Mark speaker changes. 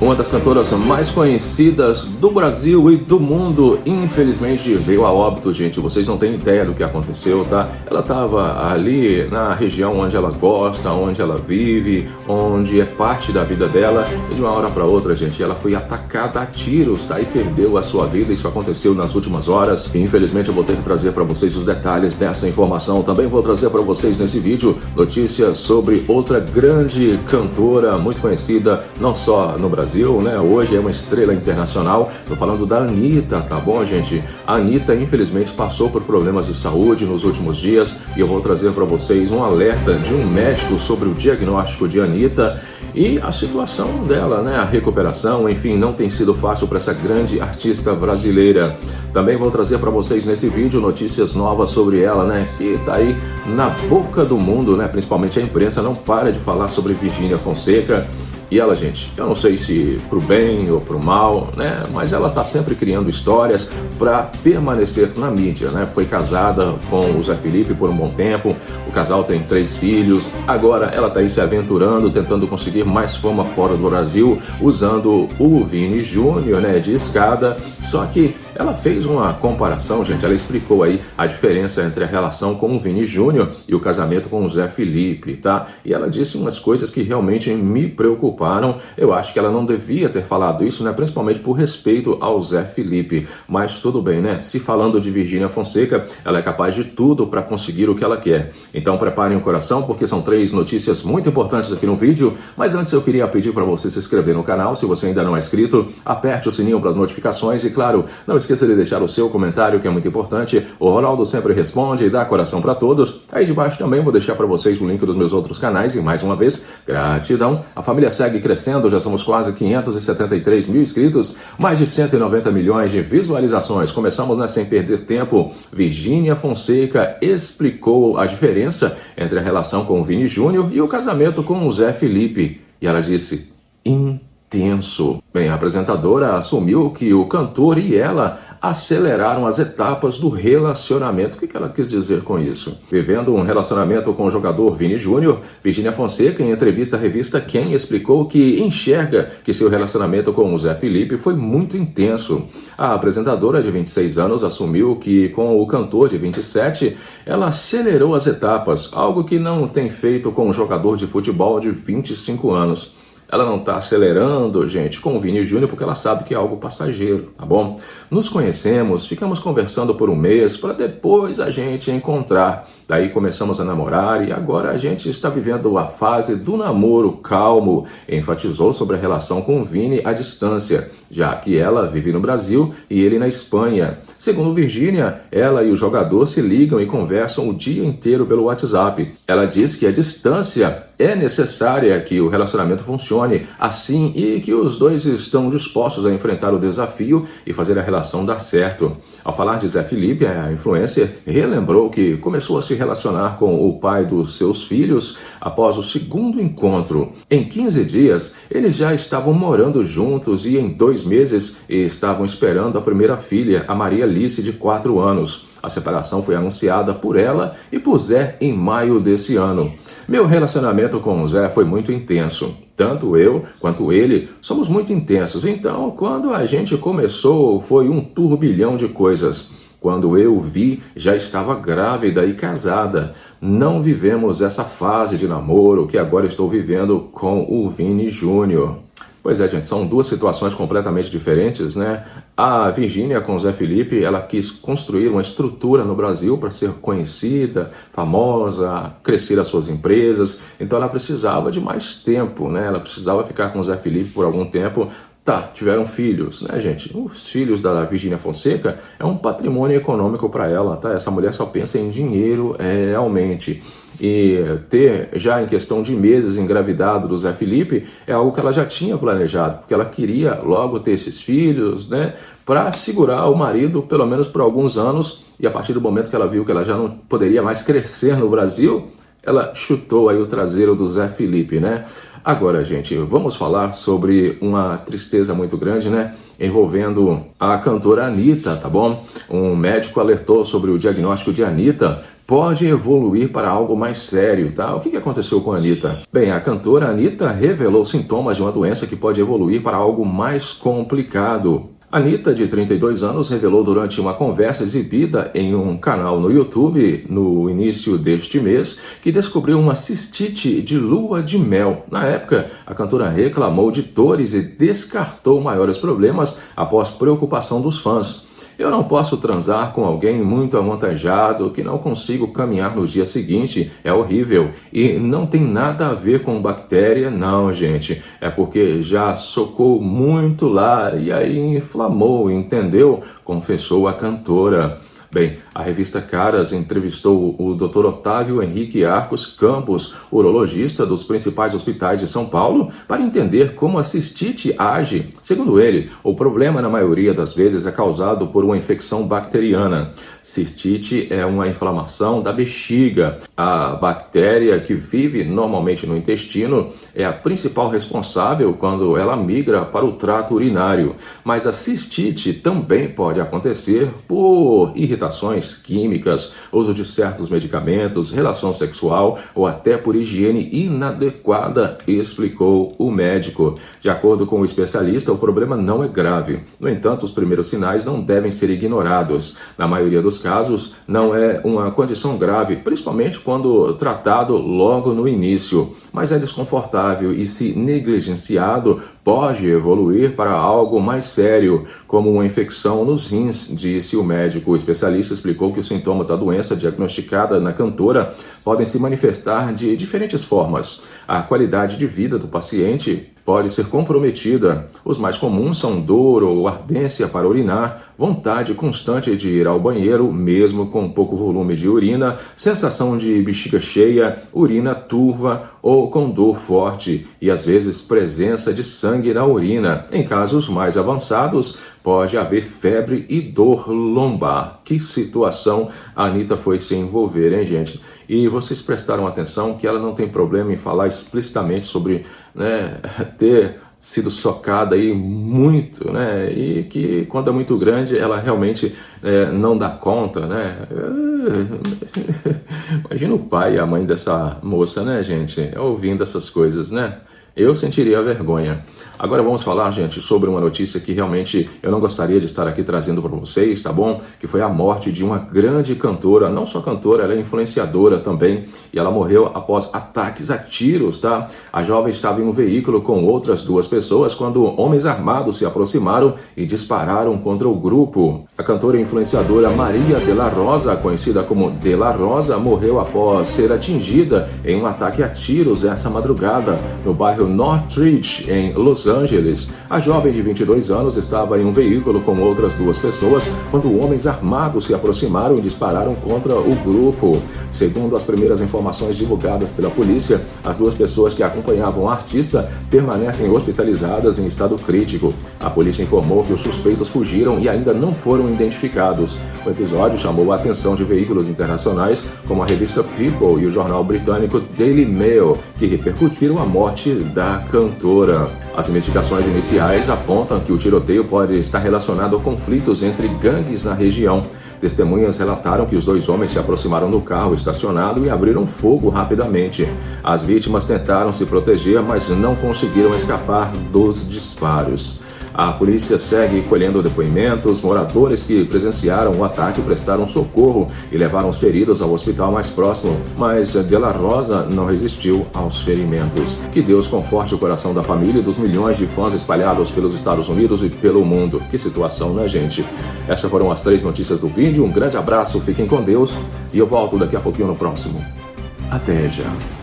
Speaker 1: Uma das cantoras mais conhecidas do Brasil e do mundo, infelizmente veio a óbito, gente. Vocês não têm ideia do que aconteceu, tá? Ela estava ali na região onde ela gosta, onde ela vive, onde é parte da vida dela. E de uma hora para outra, gente, ela foi atacada a tiros, tá? E perdeu a sua vida. Isso aconteceu nas últimas horas. E infelizmente eu vou ter que trazer para vocês os detalhes dessa informação. Também vou trazer para vocês nesse vídeo notícias sobre outra grande cantora muito conhecida, não só no Brasil, né? Hoje é uma estrela internacional. Tô falando da Anitta, tá bom, gente? A Anitta, infelizmente, passou por problemas de saúde nos últimos dias e eu vou trazer para vocês um alerta de um médico sobre o diagnóstico de Anitta e a situação dela, né? A recuperação, enfim, não tem sido fácil para essa grande artista brasileira. Também vou trazer para vocês nesse vídeo notícias novas sobre ela, né? Que tá aí na boca do mundo, né? Principalmente a imprensa não para de falar sobre Virgínia Fonseca. E ela, gente, eu não sei se pro bem ou pro mal, né? Mas ela está sempre criando histórias para permanecer na mídia, né? Foi casada com o Zé Felipe por um bom tempo, o casal tem 3 filhos, agora ela está aí se aventurando, tentando conseguir mais fama fora do Brasil, usando o Vini Júnior, né? De escada, só que ela fez uma comparação, gente, ela explicou aí a diferença entre a relação com o Vini Júnior e o casamento com o Zé Felipe, tá? E ela disse umas coisas que realmente me preocuparam. Eu acho que ela não devia ter falado isso, né? Principalmente por respeito ao Zé Felipe. Mas tudo bem, né? Se falando de Virgínia Fonseca, ela é capaz de tudo para conseguir o que ela quer. Então preparem o coração, porque são 3 notícias muito importantes aqui no vídeo. Mas antes eu queria pedir para você se inscrever no canal. Se você ainda não é inscrito, aperte o sininho para as notificações. E claro, não esqueça de deixar o seu comentário, que é muito importante. O Ronaldo sempre responde e dá coração para todos. Aí de baixo também vou deixar para vocês o link dos meus outros canais. E mais uma vez, gratidão. A família segue crescendo, já somos quase 573 mil inscritos, mais de 190 milhões de visualizações. Começamos, né, sem perder tempo. Virgínia Fonseca explicou a diferença entre a relação com o Vini Júnior e o casamento com o Zé Felipe. E ela disse: intenso. Bem, a apresentadora assumiu que o cantor e ela aceleraram as etapas do relacionamento. O que ela quis dizer com isso? Vivendo um relacionamento com o jogador Vini Júnior, Virgínia Fonseca, em entrevista à revista Quem, explicou que enxerga que seu relacionamento com o Zé Felipe foi muito intenso. A apresentadora de 26 anos assumiu que com o cantor de 27, ela acelerou as etapas, algo que não tem feito com o jogador de futebol de 25 anos. Ela não está acelerando, gente, com o Vini Júnior porque ela sabe que é algo passageiro, tá bom? Nos conhecemos, ficamos conversando por um mês para depois a gente encontrar. Daí começamos a namorar e agora a gente está vivendo a fase do namoro calmo. Enfatizou sobre a relação com o Vini à distância, já que ela vive no Brasil e ele na Espanha. Segundo Virgínia, ela e o jogador se ligam e conversam o dia inteiro pelo WhatsApp. Ela diz que a distância é necessária, que o relacionamento funcione assim e que os dois estão dispostos a enfrentar o desafio e fazer a relação dar certo. Ao falar de Zé Felipe, a influencer relembrou que começou a se relacionar com o pai dos seus filhos após o segundo encontro. Em 15 dias, eles já estavam morando juntos e em 2 meses estavam esperando a primeira filha, a Maria Alice, de 4 anos. A separação foi anunciada por ela e por Zé em maio desse ano. Meu relacionamento com o Zé foi muito intenso. Tanto eu quanto ele somos muito intensos. Então, quando a gente começou, foi um turbilhão de coisas. Quando eu vi, já estava grávida e casada. Não vivemos essa fase de namoro que agora estou vivendo com o Vini Júnior. Pois é, gente, são 2 situações completamente diferentes, né? A Virgínia com o Zé Felipe, ela quis construir uma estrutura no Brasil para ser conhecida, famosa, crescer as suas empresas. Então ela precisava de mais tempo, né? Ela precisava ficar com o Zé Felipe por algum tempo. Tá, tiveram filhos, né, gente? Os filhos da Virgínia Fonseca é um patrimônio econômico para ela, tá? Essa mulher só pensa em dinheiro realmente. E ter, já em questão de meses, engravidado do Zé Felipe, é algo que ela já tinha planejado, porque ela queria logo ter esses filhos, né? Para segurar o marido, pelo menos por alguns anos, e a partir do momento que ela viu que ela já não poderia mais crescer no Brasil, ela chutou aí o traseiro do Zé Felipe, né? Agora, gente, vamos falar sobre uma tristeza muito grande, né? Envolvendo a cantora Anitta, tá bom? Um médico alertou sobre o diagnóstico de Anitta pode evoluir para algo mais sério, tá? O que aconteceu com a Anitta? Bem, a cantora Anitta revelou sintomas de uma doença que pode evoluir para algo mais complicado. Anitta, de 32 anos, revelou durante uma conversa exibida em um canal no YouTube no início deste mês que descobriu uma cistite de lua de mel. Na época, a cantora reclamou de dores e descartou maiores problemas após preocupação dos fãs. Eu não posso transar com alguém muito avantajado que não consigo caminhar no dia seguinte, é horrível. E não tem nada a ver com bactéria, não, gente. É porque já socou muito lá e aí inflamou, entendeu? Confessou a cantora. Bem, a revista Caras entrevistou o Dr. Otávio Henrique Arcos Campos, urologista dos principais hospitais de São Paulo, para entender como a cistite age. Segundo ele, o problema na maioria das vezes é causado por uma infecção bacteriana. Cistite é uma inflamação da bexiga. A bactéria que vive normalmente no intestino é a principal responsável quando ela migra para o trato urinário. Mas a cistite também pode acontecer por irritações químicas, uso de certos medicamentos, relação sexual ou até por higiene inadequada, explicou o médico. De acordo com o especialista, o problema não é grave. No entanto, os primeiros sinais não devem ser ignorados. Na maioria dos casos, não é uma condição grave, principalmente quando tratado logo no início, mas é desconfortável e, se negligenciado, pode evoluir para algo mais sério, como uma infecção nos rins, disse o médico. O especialista explicou que os sintomas da doença diagnosticada na cantora podem se manifestar de diferentes formas. A qualidade de vida do paciente pode ser comprometida. Os mais comuns são dor ou ardência para urinar, vontade constante de ir ao banheiro, mesmo com pouco volume de urina, sensação de bexiga cheia, urina turva ou com dor forte e, às vezes, presença de sangue na urina. Em casos mais avançados, pode haver febre e dor lombar. Que situação a Anitta foi se envolver, hein, gente? E vocês prestaram atenção que ela não tem problema em falar explicitamente sobre, ter sido socada aí muito, e que quando é muito grande ela realmente não dá conta, Imagina o pai e a mãe dessa moça, gente, ouvindo essas coisas, Eu sentiria vergonha. Agora vamos falar, gente, sobre uma notícia que realmente eu não gostaria de estar aqui trazendo para vocês, tá bom? Que foi a morte de uma grande cantora, não só cantora, ela é influenciadora também, e ela morreu após ataques a tiros, tá? A jovem estava em um veículo com outras duas pessoas quando homens armados se aproximaram e dispararam contra o grupo. A cantora e influenciadora Maria de la Rosa, conhecida como De La Rosa, morreu após ser atingida em um ataque a tiros essa madrugada no bairro Northridge, em Los Angeles. A jovem de 22 anos estava em um veículo com outras duas pessoas quando homens armados se aproximaram e dispararam contra o grupo. Segundo as primeiras informações divulgadas pela polícia, as duas pessoas que acompanhavam a artista permanecem hospitalizadas em estado crítico. A polícia informou que os suspeitos fugiram e ainda não foram identificados. O episódio chamou a atenção de veículos internacionais como a revista People e o jornal britânico Daily Mail, que repercutiram a morte da cantora. As investigações iniciais apontam que o tiroteio pode estar relacionado a conflitos entre gangues na região. Testemunhas relataram que os dois homens se aproximaram do carro estacionado e abriram fogo rapidamente. As vítimas tentaram se proteger, mas não conseguiram escapar dos disparos. A polícia segue colhendo depoimentos. Moradores que presenciaram o ataque prestaram socorro e levaram os feridos ao hospital mais próximo, mas De La Rosa não resistiu aos ferimentos. Que Deus conforte o coração da família e dos milhões de fãs espalhados pelos Estados Unidos e pelo mundo. Que situação, gente? Essas foram as 3 notícias do vídeo. Um grande abraço, fiquem com Deus e eu volto daqui a pouquinho no próximo. Até já!